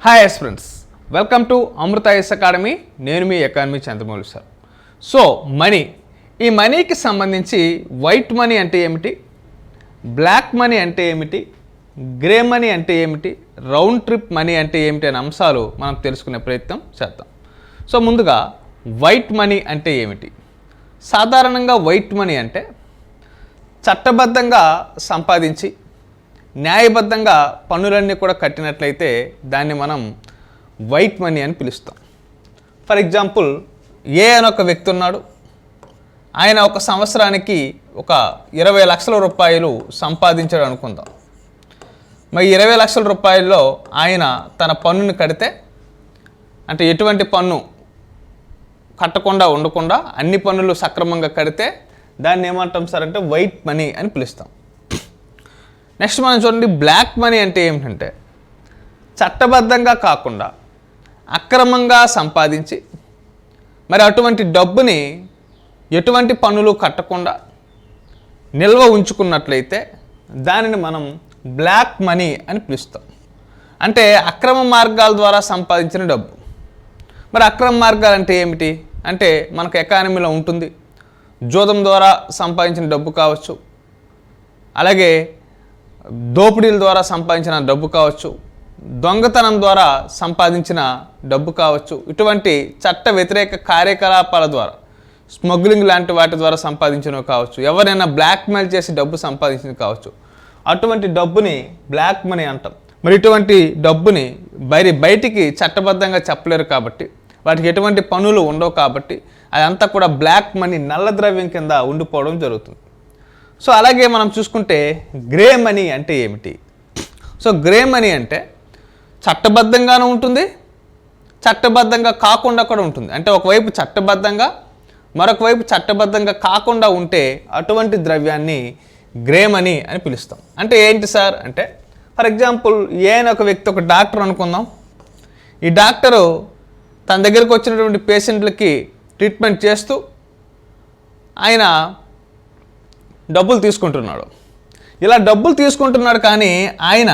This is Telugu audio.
Hi friends, welcome to Amrutha S academy. నేను మీ ఎకానమీ చంద్రమౌళి సార్. సో ఈ మనీకి సంబంధించి వైట్ మనీ అంటే ఏమిటి, బ్లాక్ మనీ అంటే ఏమిటి, గ్రే మనీ అంటే ఏమిటి, రౌండ్ ట్రిప్ మనీ అంటే ఏమిటి అనే అంశాలు మనం తెలుసుకునే ప్రయత్నం చేద్దాం. సో ముందుగా వైట్ మనీ అంటే ఏమిటి? సాధారణంగా వైట్ మనీ అంటే చట్టబద్ధంగా సంపాదించి న్యాయబద్ధంగా పన్నులన్నీ కూడా కట్టినట్లయితే దాన్ని మనం వైట్ మనీ అని పిలుస్తాం. ఫర్ ఎగ్జాంపుల్, అని ఒక వ్యక్తి ఉన్నాడు. ఆయన ఒక సంవత్సరానికి ఒక 20 లక్షల రూపాయలు సంపాదించాడు అనుకుందాం. మరి 20 లక్షల రూపాయల్లో ఆయన తన పన్నుని కడితే, అంటే ఎటువంటి పన్ను కట్టకుండా ఉండకుండా అన్ని పన్నులు సక్రమంగా కడితే దాన్ని ఏమంటాం సార్ అంటే వైట్ మనీ అని పిలుస్తాం. నెక్స్ట్ మనం చూడండి, బ్లాక్ మనీ అంటే ఏమిటంటే చట్టబద్ధంగా కాకుండా అక్రమంగా సంపాదించి మరి అటువంటి డబ్బుని ఎటువంటి పన్నులు కట్టకుండా నిల్వ ఉంచుకున్నట్లయితే దానిని మనం బ్లాక్ మనీ అని పిలుస్తాం. అంటే అక్రమ మార్గాల ద్వారా సంపాదించిన డబ్బు. మరి అక్రమ మార్గాలు అంటే ఏమిటి అంటే మనకు ఎకానమీలో ఉంటుంది. జూదం ద్వారా సంపాదించిన డబ్బు కావచ్చు, అలాగే దోపిడీల ద్వారా సంపాదించిన డబ్బు కావచ్చు, దొంగతనం ద్వారా సంపాదించిన డబ్బు కావచ్చు, ఇటువంటి చట్ట వ్యతిరేక కార్యకలాపాల ద్వారా స్మగ్లింగ్ లాంటి వాటి ద్వారా సంపాదించినవి కావచ్చు, ఎవరైనా బ్లాక్మెయిల్ చేసి డబ్బు సంపాదించినవి కావచ్చు. అటువంటి డబ్బుని బ్లాక్ మనీ అంటాం. మరి ఇటువంటి డబ్బుని బయటికి చట్టబద్ధంగా చెప్పలేరు కాబట్టి, వాటికి ఎటువంటి పన్నులు ఉండవు కాబట్టి అదంతా కూడా బ్లాక్ మనీ, నల్ల ద్రవ్యం కింద ఉండిపోవడం జరుగుతుంది. సో అలాగే మనం చూసుకుంటే గ్రే మనీ అంటే ఏమిటి? సో గ్రే మనీ అంటే చట్టబద్ధంగానూ ఉంటుంది, చట్టబద్ధంగా కాకుండా కూడా ఉంటుంది. అంటే ఒకవైపు చట్టబద్ధంగా, మరొక వైపు చట్టబద్ధంగా కాకుండా ఉంటే అటువంటి ద్రవ్యాన్ని గ్రే మనీ అని పిలుస్తాం. అంటే ఏంటి సార్ అంటే, ఫర్ ఎగ్జాంపుల్, అని ఒక వ్యక్తి ఒక డాక్టర్ అనుకుందాం. ఈ డాక్టరు తన దగ్గరకు వచ్చినటువంటి పేషెంట్లకి ట్రీట్మెంట్ చేస్తూ ఆయన డబ్బులు తీసుకుంటున్నాడు. ఇలా డబ్బులు తీసుకుంటున్నాడు కానీ ఆయన